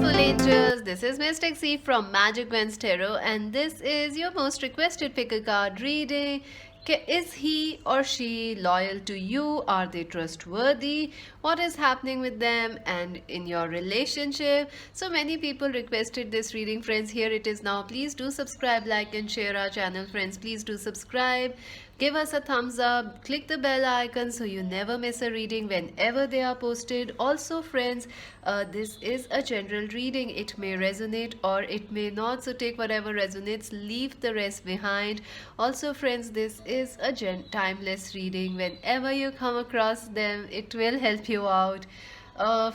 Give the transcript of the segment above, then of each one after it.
beautiful angels. This is Mystic C from Magic Gwen's Tarot, and this is your most requested pick a card reading. Is he or she loyal to you? Are they trustworthy? What is happening with them and in your relationship? So many people requested this reading, friends. Here it is now. Please do subscribe, like, and share our channel, friends. Please do subscribe. Give us a thumbs up, click the bell icon so you never miss a reading whenever they are posted. Also, friends, this is a general reading. It may resonate or it may not, so take whatever resonates, leave the rest behind. Also, friends, this is a timeless reading. Whenever you come across them, it will help you out.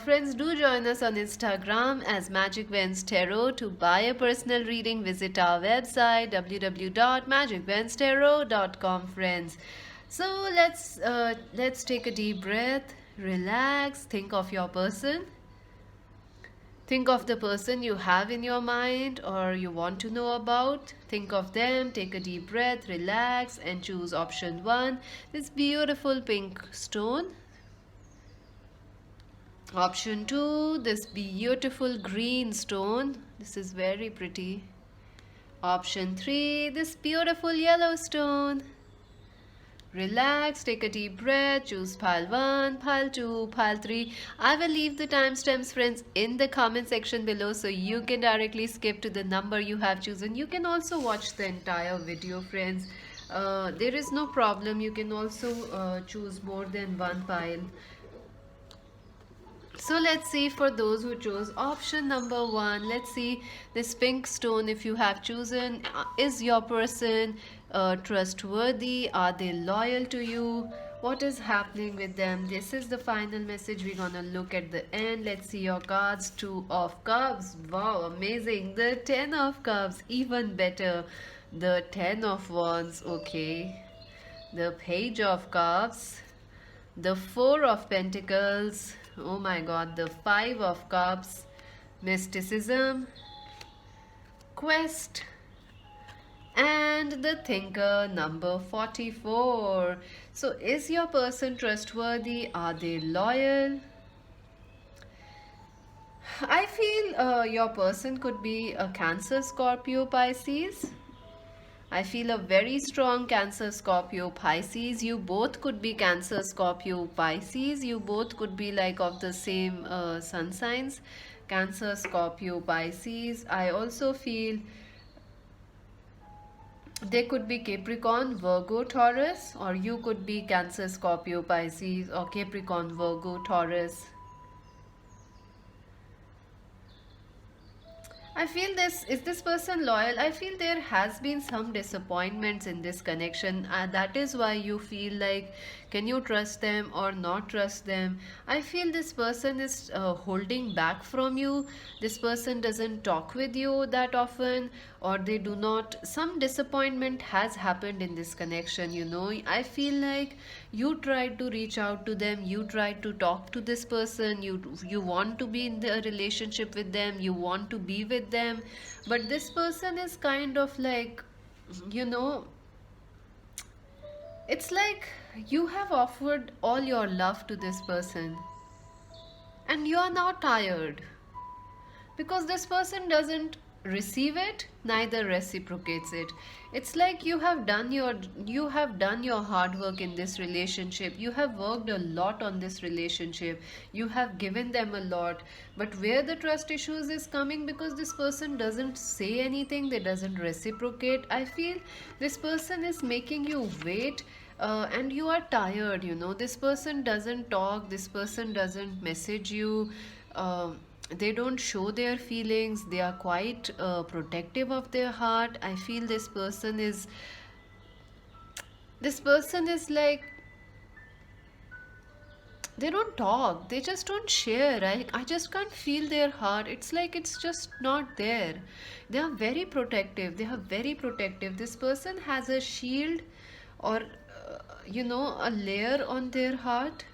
Friends, do join us on Instagram as Magic Vens Tarot. To buy a personal reading, visit our website www.magicvenstarot.com, friends. So let's take a deep breath, relax, think of your person. Think of the person you have in your mind or you want to know about. Think of them, take a deep breath, relax, and choose option 1, this beautiful pink stone. Option 2, this beautiful green stone. This is very pretty. Option 3, this beautiful yellow stone. Relax, take a deep breath, choose pile 1, pile 2, pile 3. I will leave the timestamps, friends, in the comment section below so you can directly skip to the number you have chosen. You can also watch the entire video, friends. There is no problem. You can also choose more than one pile. So let's see, for those who chose option number 1, let's see this pink stone. If you have chosen, is your person trustworthy? Are they loyal to you? What is happening with them? This is the final message we're gonna look at the end. Let's see your cards. 2 of Cups. Wow, amazing. The 10 of Cups, even better. The 10 of Wands, okay. The Page of Cups. The 4 of Pentacles. Oh my god, the 5 of Cups, Mysticism, Quest, and the Thinker, number 44. So is your person trustworthy? Are they loyal? I feel your person could be a Cancer, Scorpio, Pisces. I feel a very strong Cancer, Scorpio, Pisces. You both could be Cancer, Scorpio, Pisces. You both could be like of the same sun signs. Cancer, Scorpio, Pisces. I also feel they could be Capricorn, Virgo, Taurus, or you could be Cancer, Scorpio, Pisces, or Capricorn, Virgo, Taurus. I feel is this person loyal? I feel there has been some disappointments in this connection. That is why you feel like, can you trust them or not trust them? I feel this person is holding back from you. This person doesn't talk with you that often, or they do not. Some disappointment has happened in this connection, you know. I feel like you tried to reach out to them, you tried to talk to this person, you want to be in the relationship with them, you want to be with them, but this person is kind of like, you know, it's like you have offered all your love to this person and you are now tired because this person doesn't receive it, neither reciprocates it. It's like you have done your hard work in this relationship. You have worked a lot on this relationship. You have given them a lot, but where the trust issues is coming, because this person doesn't say anything, they doesn't reciprocate. I feel this person is making you wait, and you are tired, you know. This person doesn't talk, this person doesn't message you, they don't show their feelings, they are quite protective of their heart. I feel this person is like, they don't talk, they just don't share. I just can't feel their heart. It's like it's just not there. They are very protective, they are very protective. This person has a shield, or you know, a layer on their heart.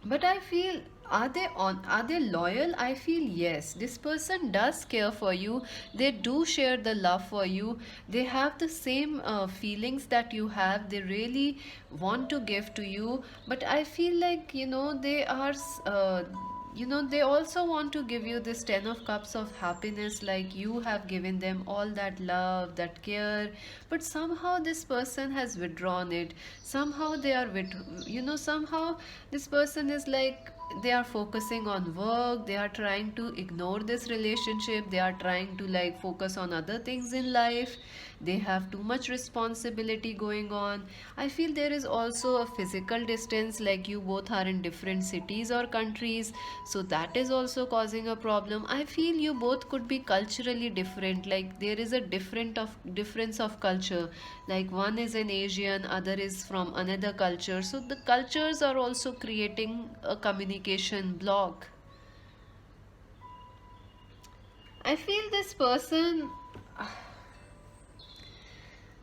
But I feel, are they loyal? I feel yes. This person does care for you. They do share the love for you. They have the same feelings that you have. They really want to give to you. But I feel like, you know, they also want to give you this 10 of cups of happiness, like you have given them all that love, that care, but somehow this person has withdrawn it. Somehow they are somehow this person is like, they are focusing on work, they are trying to ignore this relationship, they are trying to like focus on other things in life, they have too much responsibility going on. I feel there is also a physical distance, like you both are in different cities or countries, so that is also causing a problem. I feel you both could be culturally different, like there is a difference of culture, like one is an Asian, other is from another culture, so the cultures are also creating a communication block. I feel this person,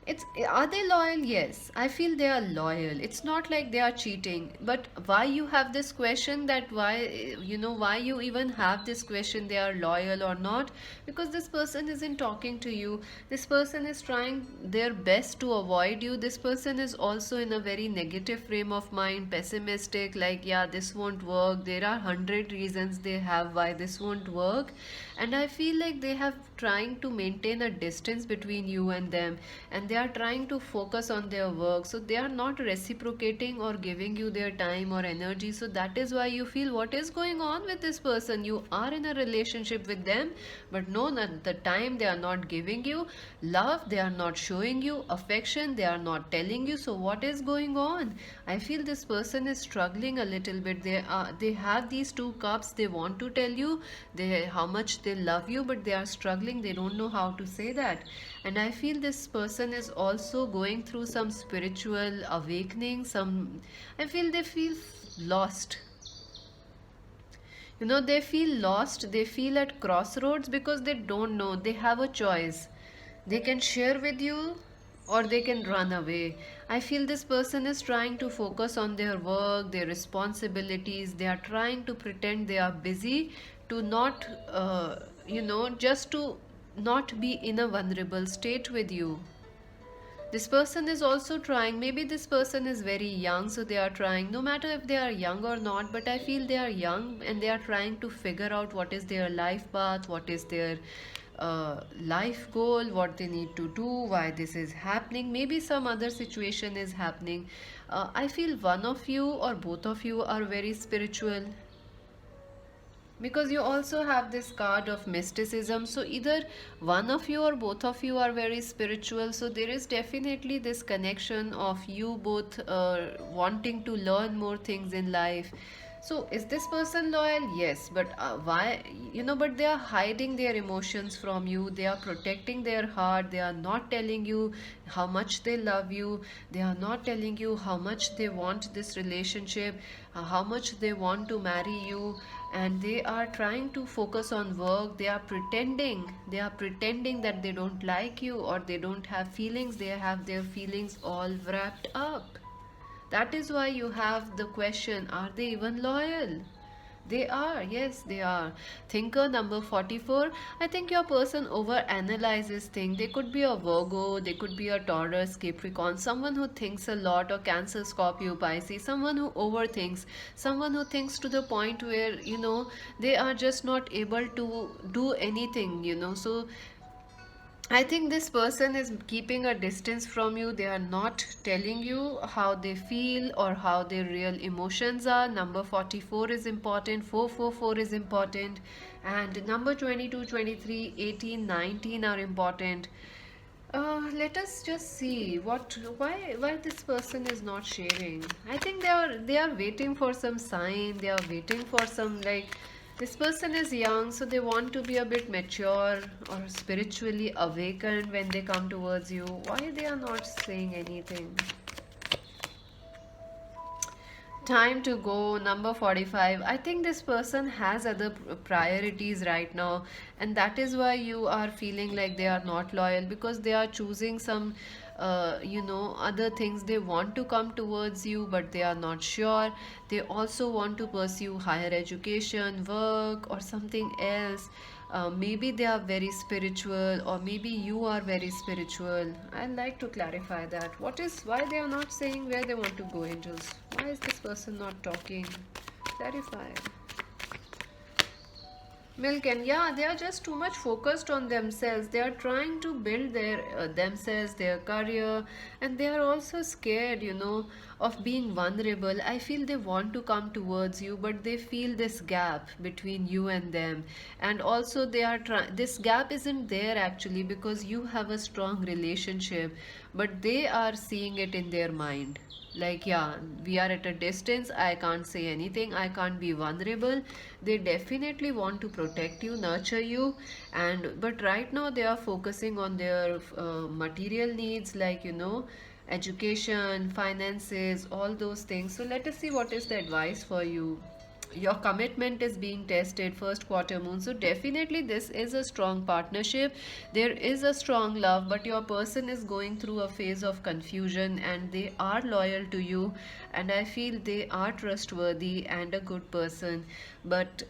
it's, are they loyal? Yes, I feel they are loyal. It's not like they are cheating. But why you have this question, that why, why you even have this question, they are loyal or not? Because this person isn't talking to you. This person is trying their best to avoid you. This person is also in a very negative frame of mind, pessimistic, like, yeah, this won't work. There are 100 reasons they have why this won't work. And I feel like they have trying to maintain a distance between you and them, and they are trying to focus on their work, so they are not reciprocating or giving you their time or energy. So that is why you feel, what is going on with this person? You are in a relationship with them, but no, not the time they are not giving you love, they are not showing you affection, they are not telling you. So what is going on? I feel this person is struggling a little bit. They have these two cups, they want to tell you they how much they love you, but they are struggling, they don't know how to say that. And I feel this person is also going through some spiritual awakening, some, I feel they feel lost. They feel lost, they feel at crossroads because they don't know. They have a choice. They can share with you or they can run away. I feel this person is trying to focus on their work, their responsibilities. They are trying to pretend they are busy to not, just to not be in a vulnerable state with you. This person is also trying, maybe this person is very young, so they are trying, no matter if they are young or not, but I feel they are young and they are trying to figure out what is their life path, what is their life goal, what they need to do, why this is happening, maybe some other situation is happening. I feel one of you or both of you are very spiritual, because you also have this card of mysticism, so either one of you or both of you are very spiritual. So there is definitely this connection of you both wanting to learn more things in life. So is this person loyal? Yes, but why, but they are hiding their emotions from you, they are protecting their heart, they are not telling you how much they love you, they are not telling you how much they want this relationship, how much they want to marry you, and they are trying to focus on work. They are pretending that they don't like you or they don't have feelings. They have their feelings all wrapped up. That is why you have the question, are they even loyal? They are, yes, they are. Thinker number 44. I think your person over analyzes things. They could be a Virgo, they could be a Taurus, Capricorn, someone who thinks a lot, or Cancer, Scorpio, Pisces, someone who overthinks, someone who thinks to the point where, they are just not able to do anything. So I think this person is keeping a distance from you. They are not telling you how they feel or how their real emotions are. Number 44 is important, 444 is important, and number 22, 23, 18, 19 are important. Let us just see why this person is not sharing. I think they are waiting for some sign. They are waiting for some, like, this person is young, so they want to be a bit mature or spiritually awakened when they come towards you. Why they are not saying anything? Time to go, number 45. I think this person has other priorities right now, and that is why you are feeling like they are not loyal, because they are choosing some other things. They want to come towards you, but they are not sure. They also want to pursue higher education, work, or something else. Maybe they are very spiritual, or maybe you are very spiritual. I'd like to clarify that. Why they are not saying where they want to go, angels? Why is this person not talking? Clarify. Milk, and yeah, they are just too much focused on themselves. They are trying to build their themselves, their career, and they are also scared, of being vulnerable. I feel they want to come towards you, but they feel this gap between you and them. And also they are trying, this gap isn't there actually because you have a strong relationship, but they are seeing it in their mind. Like, yeah, we are at a distance, I can't say anything, I can't be vulnerable. They definitely want to protect you, nurture you, and but right now they are focusing on their material needs, like, education, finances, all those things. So let us see what is the advice for you. Your commitment is being tested, first quarter moon, so definitely this is a strong partnership. There is a strong love, but your person is going through a phase of confusion, and they are loyal to you, and I feel they are trustworthy and a good person. But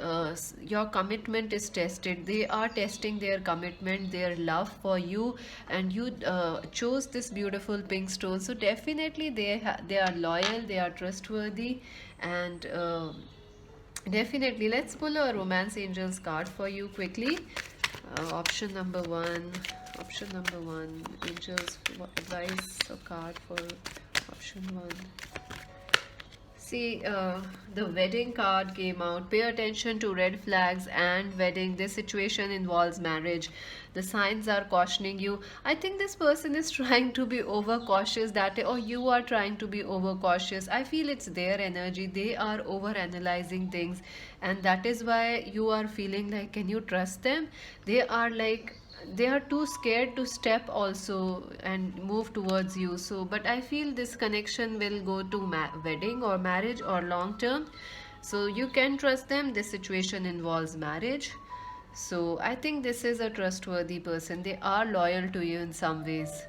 your commitment is tested. They are testing their commitment, their love for you, and you chose this beautiful pink stone, so definitely they are loyal, they are trustworthy, and definitely, let's pull a Romance Angels card for you quickly. Option number one. Option number one. Angels advice a card for option one. See, the wedding card came out. Pay attention to red flags and wedding. This situation involves marriage. The signs are cautioning you. I think this person is trying to be overcautious that, or you are trying to be overcautious. I feel it's their energy. They are over analyzing things, and that is why you are feeling like, can you trust them? They are like, they are too scared to step also and move towards you. So but I feel this connection will go to wedding or marriage or long term, so you can trust them. This situation involves marriage, so I think this is a trustworthy person. They are loyal to you in some ways.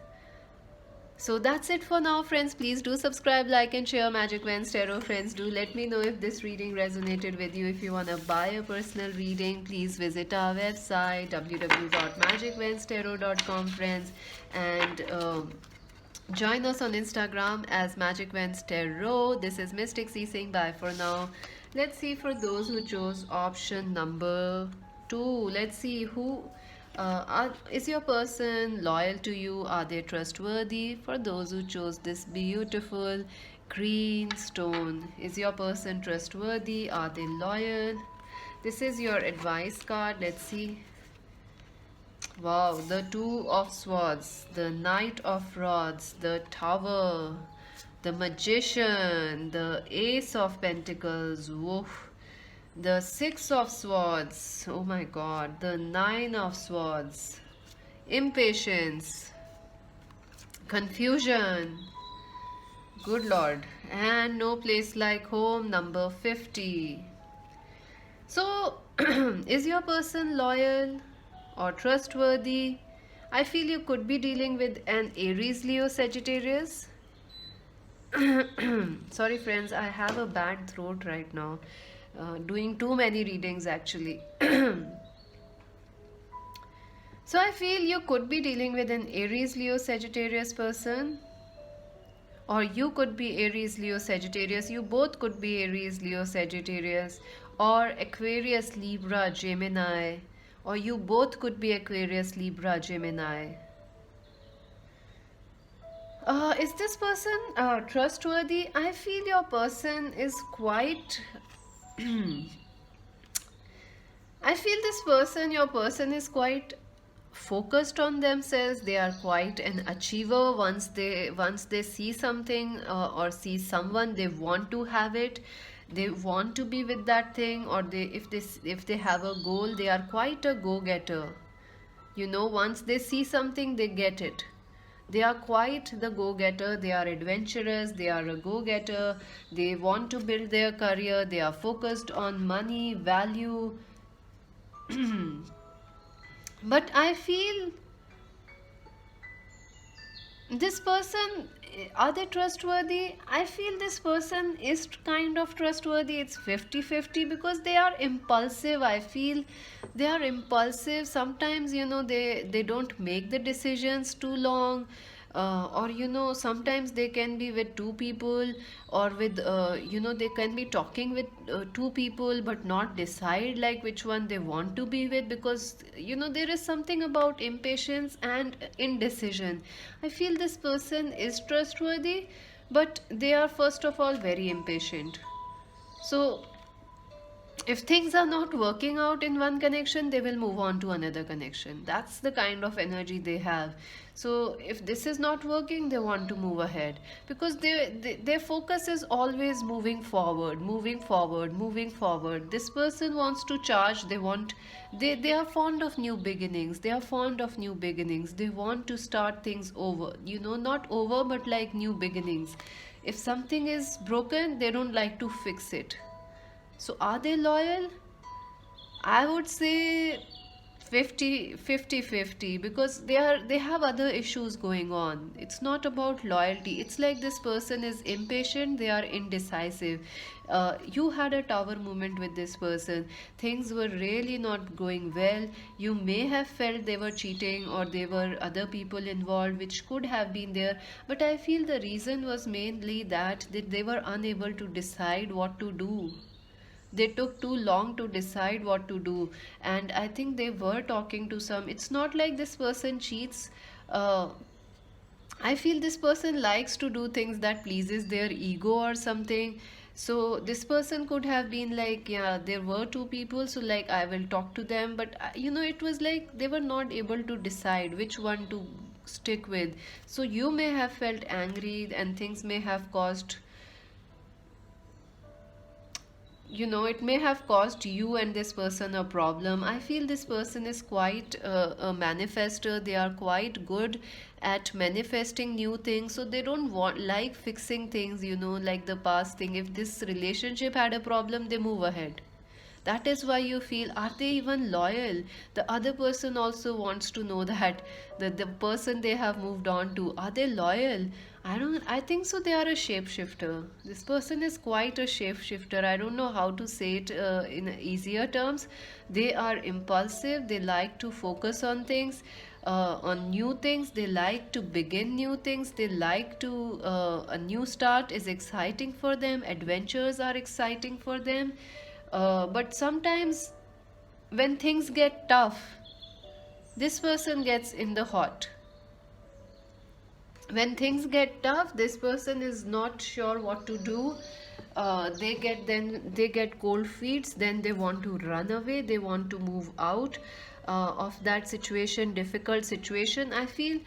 So that's it for now, friends. Please do subscribe, like, and share Magic Vans Tarot. Friends, do let me know if this reading resonated with you. If you want to buy a personal reading, please visit our website www.magicvanstarot.com, friends, and join us on Instagram as Magic Vans Tarot. This is Mystic C saying bye for now. Let's see for those who chose option number 2. Let's see who is your person loyal to you? Are they trustworthy? For those who chose this beautiful green stone, is your person trustworthy? Are they loyal? This is your advice card. Let's see. Wow, the Two of Swords, the Knight of Rods, the Tower, the Magician, the Ace of Pentacles. Woof. The Six of Swords, oh my god, the Nine of Swords, impatience, confusion, good lord, and no place like home, number 50. So, is your person loyal or trustworthy? I feel you could be dealing with an Aries, Leo, Sagittarius. Sorry, friends, I have a bad throat right now. Doing too many readings actually. So I feel you could be dealing with an Aries, Leo, Sagittarius person, or you could be Aries, Leo, Sagittarius. You both could be Aries, Leo, Sagittarius, or Aquarius, Libra, Gemini, or you both could be Aquarius, Libra, Gemini. Is this person trustworthy? I feel your person is quite I feel this person, your person is quite focused on themselves. They are quite an achiever. Once they see something or see someone, they want to have it. They want to be with that thing, or if they have a goal, they are quite a go-getter. Once they see something, they get it. They are quite the go-getter. They are adventurous. They are a go-getter. They want to build their career. They are focused on money, value. But I feel this person, are they trustworthy? I feel this person is kind of trustworthy. It's 50-50 because they are impulsive. I feel they are impulsive sometimes. They don't make the decisions too long. or sometimes they can be with two people, or with they can be talking with two people but not decide like which one they want to be with, because there is something about impatience and indecision. I feel this person is trustworthy, but they are first of all very impatient. So if things are not working out in one connection, they will move on to another connection. That's the kind of energy they have. So if this is not working, they want to move ahead, because their focus is always moving forward, moving forward, moving forward. This person wants to charge. They are fond of new beginnings. They are fond of new beginnings. They want to start things over, not over, but like new beginnings. If something is broken, they don't like to fix it. So are they loyal? I would say 50-50, because they have other issues going on. It's not about loyalty. It's like this person is impatient, they are indecisive. You had a tower moment with this person. Things were really not going well. You may have felt they were cheating, or there were other people involved which could have been there. But I feel the reason was mainly that they were unable to decide what to do. They took too long to decide what to do. And I think they were talking to some. It's not like this person cheats. uh, I feel this person likes to do things that pleases their ego or something. So this person could have been like, yeah, there were two people, so like I will talk to them. But it was like they were not able to decide which one to stick with. So you may have felt angry, and things may have caused, it may have caused you and this person a problem. I feel this person is quite a manifester. They are quite good at manifesting new things, so they don't want like fixing things, like the past thing. If this relationship had a problem, they move ahead. That is why you feel, are they even loyal? The other person also wants to know that the person they have moved on to, are they loyal? I think so. They are a shapeshifter. This person is quite a shapeshifter. I don't know how to say it in easier terms. They are impulsive. They like to focus on things, on new things. They like to begin new things. They like to, a new start is exciting for them. Adventures are exciting for them. But sometimes when things get tough, this person gets in the hot. When things get tough, this person is not sure what to do. They get cold feet. Then they want to run away. They want to move out of that situation, difficult situation. I feel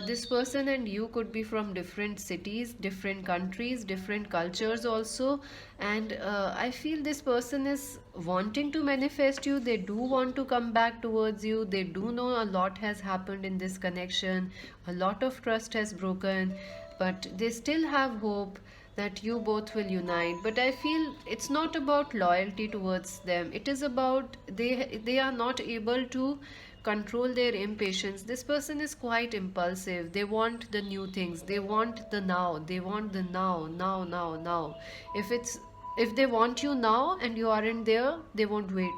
this person and you could be from different cities, different countries, different cultures also. And I feel this person is wanting to manifest you. They do want to come back towards you. They do know a lot has happened in this connection. A lot of trust has broken, but they still have hope that you both will unite. But I feel it's not about loyalty towards them. It is about they are not able to control their impatience. This person is quite impulsive. They want the new things. They want the now. They want the now, now, now, now. If they want you now and you aren't there, they won't wait.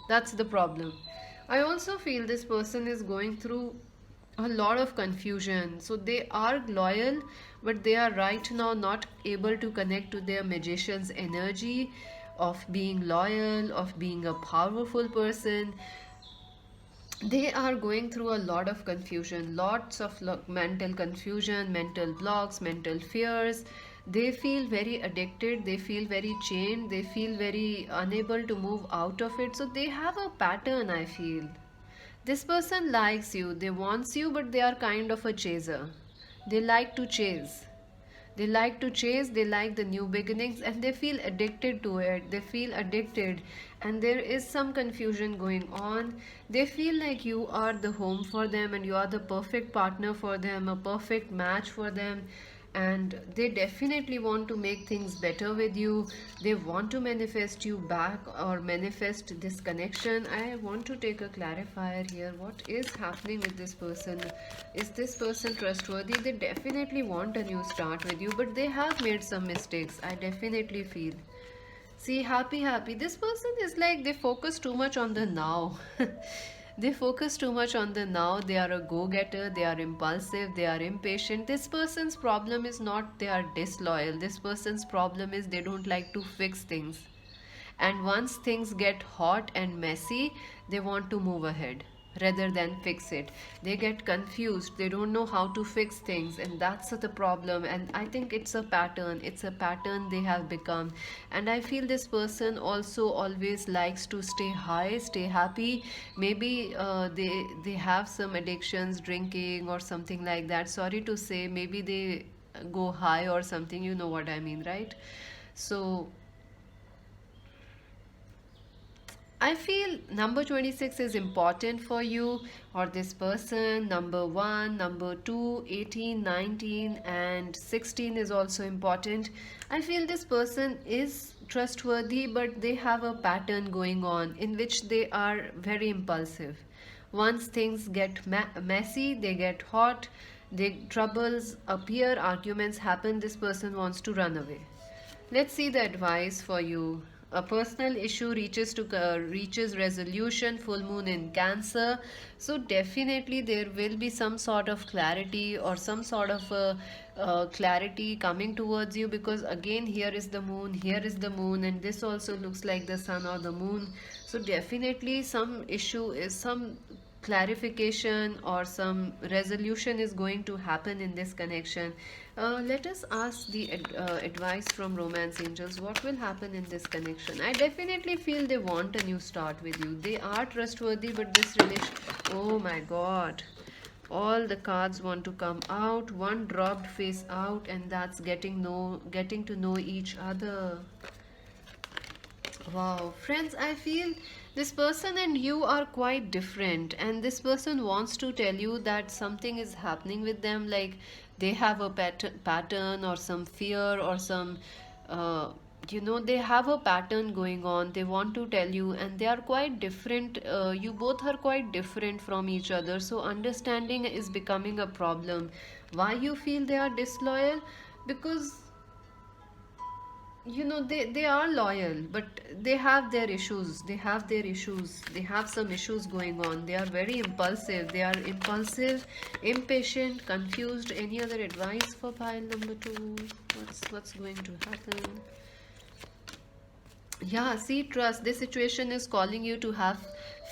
That's the problem. I also feel this person is going through a lot of confusion. So they are loyal, but they are right now not able to connect to their magician's energy of being loyal, of being a powerful person. They are going through a lot of confusion, lots of mental confusion, mental blocks, mental fears. They feel very addicted, they feel very chained, they feel very unable to move out of it. So they have a pattern, I feel. This person likes you, they wants you, but they are kind of a chaser. They like to chase. They like to chase, they like the new beginnings, and they feel addicted to it. They feel addicted, and there is some confusion going on. They feel like you are the home for them, and you are the perfect partner for them, a perfect match for them. And they definitely want to make things better with you. They want to manifest you back, or manifest this connection. I want to take a clarifier here. What is happening with this person? Is this person trustworthy? They definitely want a new start with you, but they have made some mistakes, I definitely feel. See, happy. This person is like they focus too much on the now. They focus too much on the now. They are a go-getter, they are impulsive, they are impatient. This person's problem is not they are disloyal. This person's problem is they don't like to fix things. And once things get hot and messy, they want to move ahead rather than fix it. They get confused, they don't know how to fix things, and that's the problem. And I think it's a pattern they have become. And I feel this person also always likes to stay high, stay happy. Maybe they have some addictions, drinking or something like that. Sorry to say, maybe they go high or something, you know what I mean, right? So I feel number 26 is important for you or this person. Number 1, number 2, 18, 19, and 16 is also important. I feel this person is trustworthy, but they have a pattern going on in which they are very impulsive. Once things get messy, they get hot, the troubles appear, arguments happen, this person wants to run away. Let's see the advice for you. A personal issue reaches resolution. Full moon in Cancer, so definitely there will be some sort of clarity or some sort of clarity coming towards you, because again here is the moon, and this also looks like the sun or the moon. So definitely some issue is some clarification or some resolution is going to happen in this connection. Let us ask the advice from romance angels. What will happen in this connection? I definitely feel they want a new start with you. They are trustworthy, but this relation, oh my god, all the cards want to come out. One dropped face out, and that's getting to know each other. Wow, friends, I feel this person and you are quite different, and this person wants to tell you that something is happening with them, like they have a pattern or some fear or some, they have a pattern going on. They want to tell you, and they are quite different. You both are quite different from each other, so understanding is becoming a problem. Why you feel they are disloyal? Because they are loyal, but they have some issues going on. They are very impulsive, impatient, confused. Any other advice for pile number 2? What's going to happen? Yeah, see, trust. This situation is calling you to have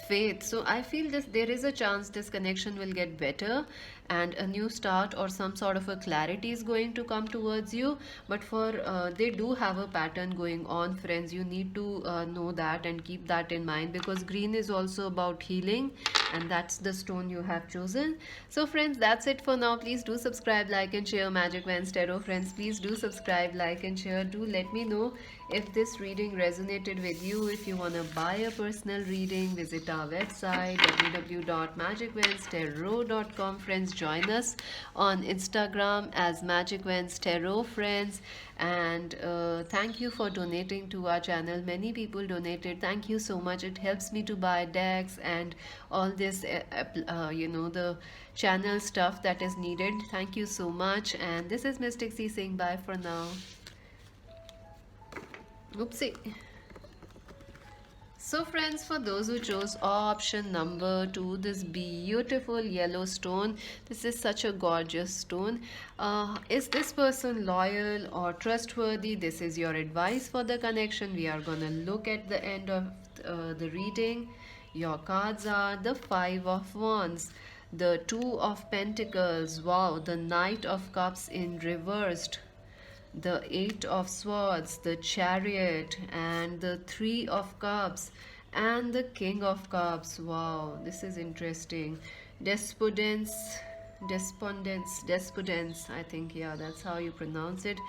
faith. So I feel this there is a chance this connection will get better, and a new start or some sort of a clarity is going to come towards you. But for they do have a pattern going on, friends. You need to know that and keep that in mind, because green is also about healing, and that's the stone you have chosen. So friends, that's it for now. Please do subscribe, like and share Magic Vans Tarot. Friends, please do subscribe, like and share. Do let me know if this reading resonated with you. If you want to buy a personal reading, visit our website www.magicvanstarot.com. Friends, join us on Instagram as Magic Vans Tarot, friends. And thank you for donating to our channel. Many people donated. Thank you so much. It helps me to buy decks and all this the channel stuff that is needed. Thank you so much. And this is Mystic C saying bye for now. Oopsie. So friends, for those who chose option number 2, this beautiful yellow stone, this is such a gorgeous stone. Is this person loyal or trustworthy? This is your advice for the connection. We are gonna look at the end of the reading. Your cards are the 5 of Wands, the 2 of Pentacles, wow, the Knight of Cups in reversed, the 8 of Swords, the Chariot, and the 3 of Cups, and the King of Cups. Wow, this is interesting. Despondence, I think, yeah, that's how you pronounce it.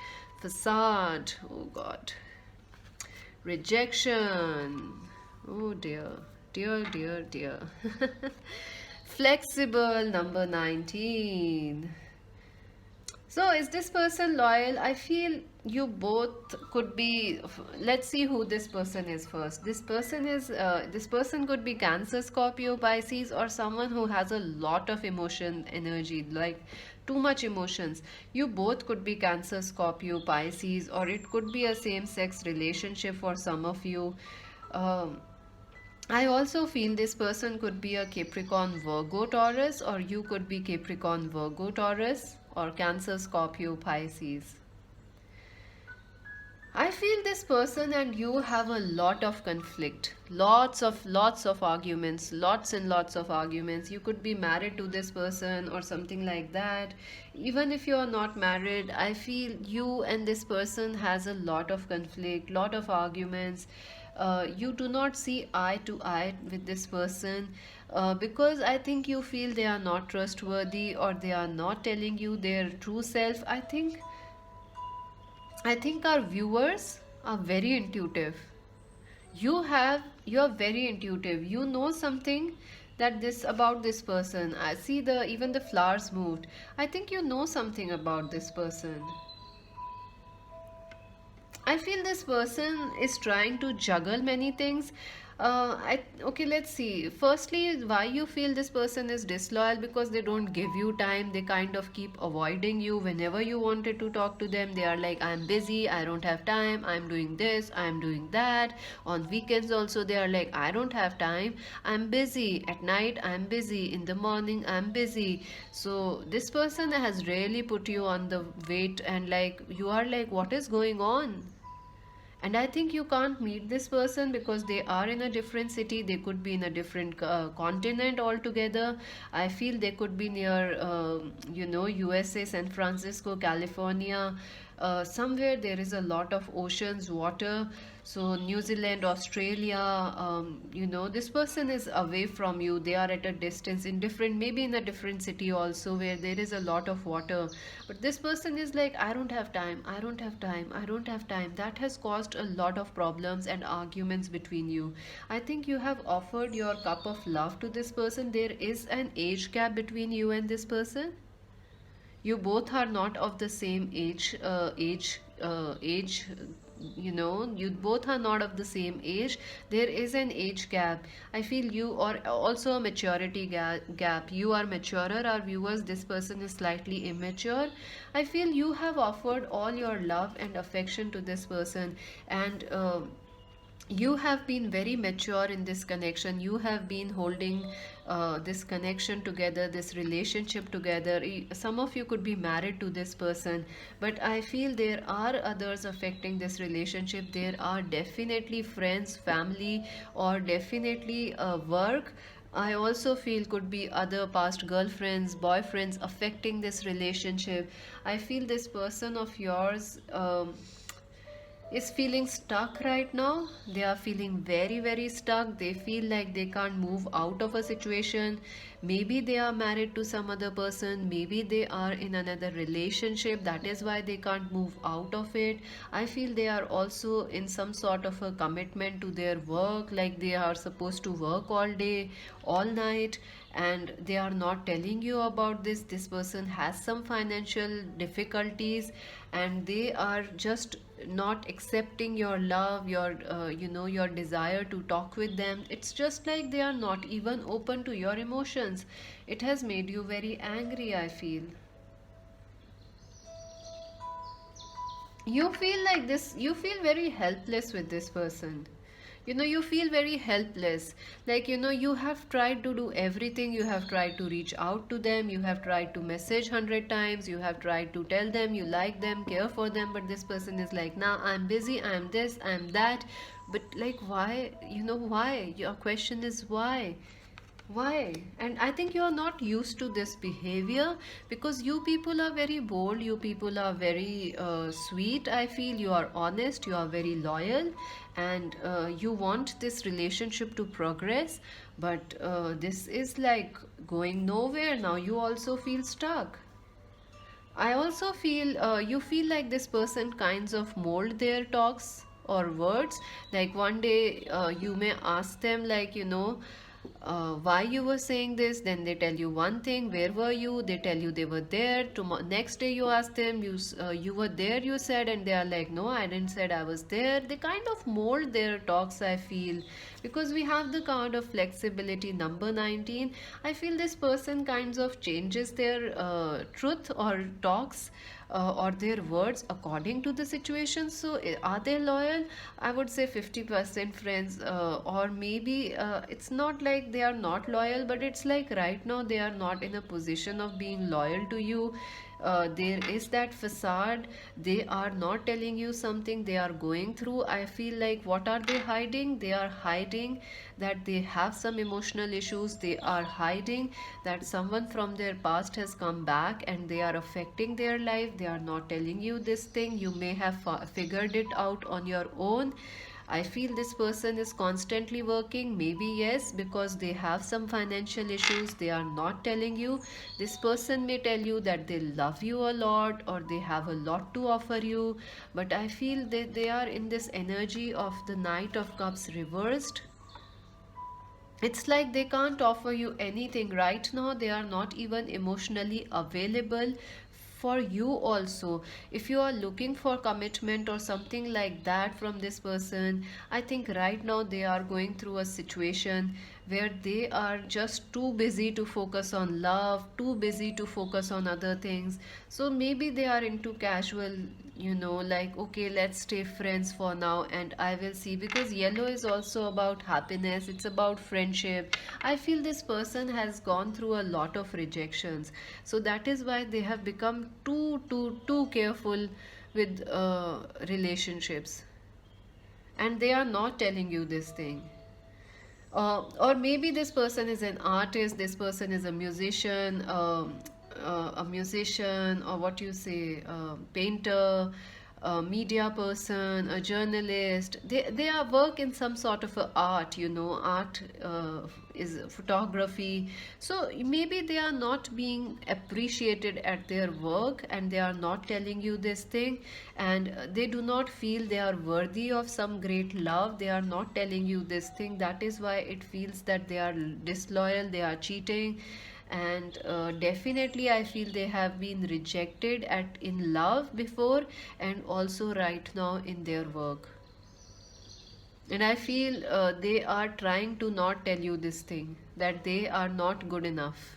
Facade, oh God. Rejection, oh dear, dear. Flexible, number 19. So is this person loyal? I feel you both could be. Let's see who this person is first. This person could be Cancer, Scorpio, Pisces, or someone who has a lot of emotion energy, like too much emotions. You both could be Cancer, Scorpio, Pisces, or it could be a same sex relationship for some of you. I also feel this person could be a Capricorn, Virgo, Taurus, or you could be Capricorn, Virgo, Taurus, or Cancer, Scorpio, Pisces. I feel this person and you have a lot of conflict, lots of arguments, lots and lots of arguments. You could be married to this person or something like that. Even if you are not married, I feel you and this person has a lot of conflict, lot of arguments. You do not see eye to eye with this person because I think you feel they are not trustworthy or they are not telling you their true self. I think our viewers are very intuitive. You are very intuitive. You know something that this about this person. I see the even the flowers moved. I think you know something about this person. I feel this person is trying to juggle many things. Okay, let's see. Firstly, why you feel this person is disloyal, because they don't give you time. They kind of keep avoiding you whenever you wanted to talk to them. They are like, I'm busy, I don't have time, I'm doing this, I'm doing that. On weekends also, they are like, I don't have time, I'm busy. At night, I'm busy. In the morning, I'm busy. So, this person has really put you on the wait, and like, you are like, what is going on? And I think you can't meet this person because they are in a different city. They could be in a different continent altogether. I feel they could be near USA, San Francisco, California. Somewhere there is a lot of oceans, water. So New Zealand, Australia, this person is away from you. They are at a distance, in different, maybe in a different city also, where there is a lot of water. But this person is like, I don't have time, I don't have time, I don't have time. That has caused a lot of problems and arguments between you. I think you have offered your cup of love to this person. There is an age gap between you and this person. You both are not of the same age. You both are not of the same age. There is an age gap. I feel you are also a maturity gap. You are maturer, our viewers. This person is slightly immature. I feel you have offered all your love and affection to this person, and you have been very mature in this connection. You have been holding this connection together, this relationship together. Some of you could be married to this person, but I feel there are others affecting this relationship. There are definitely friends, family, or definitely work. I also feel could be other past girlfriends, boyfriends affecting this relationship. I feel this person of yours is feeling stuck right now. They are feeling very, very stuck. They feel like they can't move out of a situation. Maybe they are married to some other person. Maybe they are in another relationship. That is why they can't move out of it. I feel they are also in some sort of a commitment to their work, like they are supposed to work all day, all night, and they are not telling you about this. This person has some financial difficulties, and they are just not accepting your love, your desire to talk with them. It's just like they are not even open to your emotions. It has made you very angry, I feel. You feel like this, you feel very helpless with this person. You feel very helpless. Like, you have tried to do everything. You have tried to reach out to them. You have tried to message 100 times. You have tried to tell them you like them, care for them. But this person is like, nah, I'm busy, I'm this, I'm that. But like, why? Why? Your question is why? Why? And I think you are not used to this behavior because you people are very bold, you people are very sweet. I feel you are honest, you are very loyal, and you want this relationship to progress. But this is like going nowhere now. You also feel stuck. I also feel you feel like this person kinds of mold their talks or words. Like one day you may ask them, like, why you were saying this. Then they tell you one thing. Where were you? They tell you they were there. Next day you ask them, you were there, you said, and they are like, no, I didn't said I was there. They kind of mold their talks, I feel, because we have the card of flexibility, number 19. I feel this person kinds of changes their truth or talks or their words according to the situation. So are they loyal? I would say 50% friends, or maybe it's not like they are not loyal, but it's like right now they are not in a position of being loyal to you. There is that facade. They are not telling you something they are going through. I feel like, what are they hiding? They are hiding that they have some emotional issues. They are hiding that someone from their past has come back and they are affecting their life. They are not telling you this thing. You may have figured it out on your own. I feel this person is constantly working. Maybe yes, because they have some financial issues. They are not telling you. This person may tell you that they love you a lot or they have a lot to offer you. But I feel that they are in this energy of the Knight of Cups reversed. It's like they can't offer you anything right now. They are not even emotionally available for you also. If you are looking for commitment or something like that from this person, I think right now they are going through a situation where they are just too busy to focus on love, too busy to focus on other things. So maybe they are into casual, like, okay, let's stay friends for now and I will see. Because yellow is also about happiness, it's about friendship. I feel this person has gone through a lot of rejections. So that is why they have become too careful with relationships. And they are not telling you this thing. Or maybe this person is an artist, this person is a musician, or what you say, painter, a media person, a journalist. They are work in some sort of a art, art is photography. So maybe they are not being appreciated at their work and they are not telling you this thing, and they do not feel they are worthy of some great love. They are not telling you this thing. That is why it feels that they are disloyal, they are cheating. And definitely I feel they have been rejected at in love before, and also right now in their work. And I feel they are trying to not tell you this thing, that they are not good enough.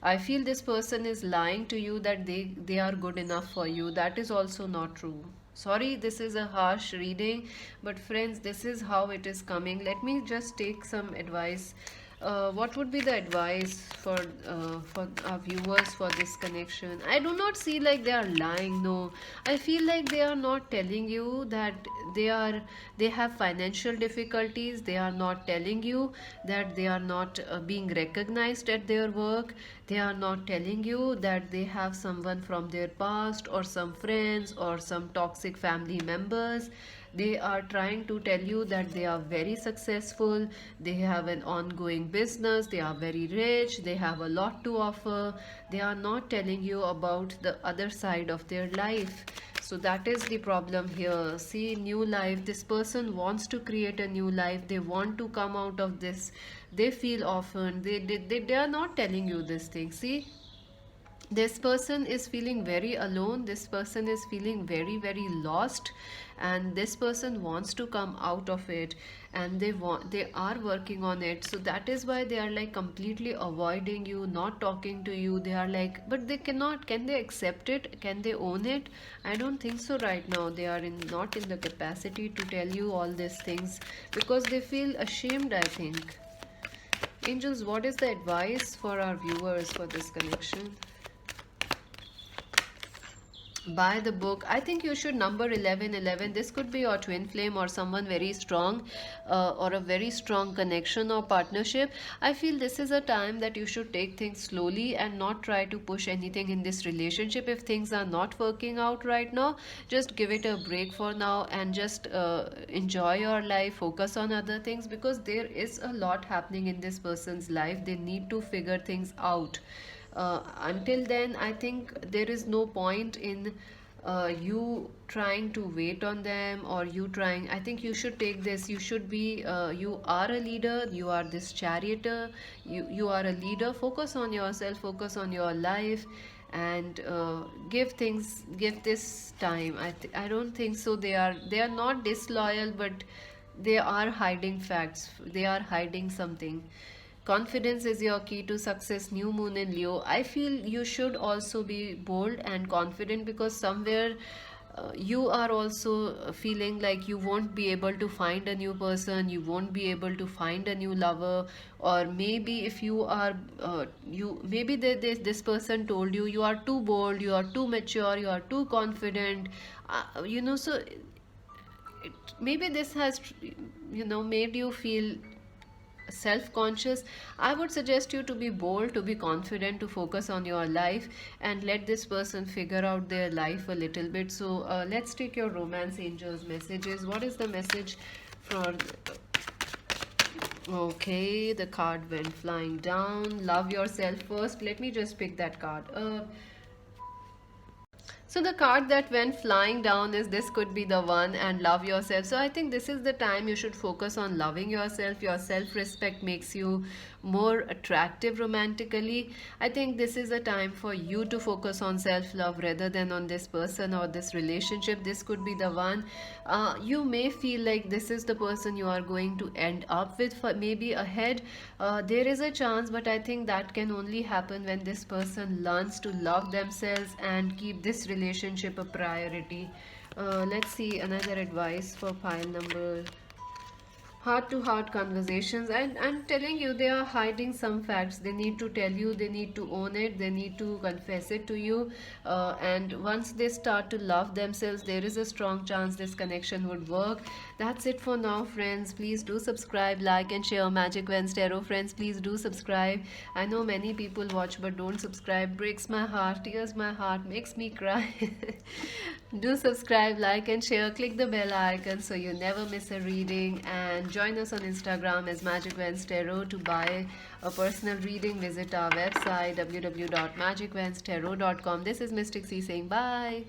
I feel this person is lying to you that they are good enough for you. That is also not true. Sorry, this is a harsh reading, but friends, this is how it is coming. Let me just take some advice. What would be the advice for our viewers for this connection? I do not see like they are lying. No, I feel like they are not telling you that they have financial difficulties. They are not telling you that they are not being recognized at their work. They are not telling you that they have someone from their past or some friends or some toxic family members. They are trying to tell you that they are very successful, they have an ongoing business, they are very rich, they have a lot to offer. They are not telling you about the other side of their life. So that is the problem here. See, new life. This person wants to create a new life. They want to come out of this. They feel often. They are not telling you this thing. See, this person is feeling very alone. This person is feeling very lost, and this person wants to come out of it, and they are working on it. So that is why they are like completely avoiding you, not talking to you. They are like, but they cannot. Can they accept it? Can they own it? I don't think so right now. They are not in the capacity to tell you all these things because they feel ashamed, I think. Angels, what is the advice for our viewers for this connection? Buy the book. I think you should number 1111. This could be your twin flame or someone very strong, or a very strong connection or partnership. I feel this is a time that you should take things slowly and not try to push anything in this relationship. If things are not working out right now, just give it a break for now and just enjoy your life, focus on other things, because there is a lot happening in this person's life. They need to figure things out. Until then, I think there is no point in you trying to wait on them, or you trying. I think you should take this. You should be, you are a leader, you are this charioteer, you are a leader. Focus on yourself, focus on your life, and give this time. I don't think so. They are not disloyal, but they are hiding facts, they are hiding something. confidence is your key to success. New moon in Leo. I feel you should also be bold and confident, because somewhere you are also feeling like you won't be able to find a new person, you won't be able to find a new lover. Or maybe if you are you maybe this person told you you are too bold, you are too mature, you are too confident. So maybe this has made you feel self-conscious. I would suggest you to be bold, to be confident, to focus on your life, and let this person figure out their life a little bit. So let's take your romance angels messages. What is the message for okay, the card went flying down. Love yourself first. Let me just pick that card. So the card that went flying down is this could be the one, and love yourself. So I think this is the time you should focus on loving yourself. Your self-respect makes you more attractive romantically. I think this is a time for you to focus on self-love rather than on this person or this relationship. This could be the one. You may feel like this is the person you are going to end up with for maybe ahead. There is a chance, but I think that can only happen when this person learns to love themselves and keep this relationship a priority. Let's see another advice for pile number heart to heart conversations. And I'm telling you, they are hiding some facts. They need to tell you, they need to own it, they need to confess it to you. And once they start to love themselves, there is a strong chance this connection would work. That's it for now, friends. Please do subscribe, like, and share. Magic Vans Tarot friends, please do subscribe. I know many people watch but don't subscribe. Breaks my heart, tears my heart, makes me cry. Do subscribe, like, and share. Click the bell icon so you never miss a reading. And join us on Instagram as Magic Vans Tarot. To buy a personal reading, visit our website www.magicvanstarot.com. This is Mystic C saying bye.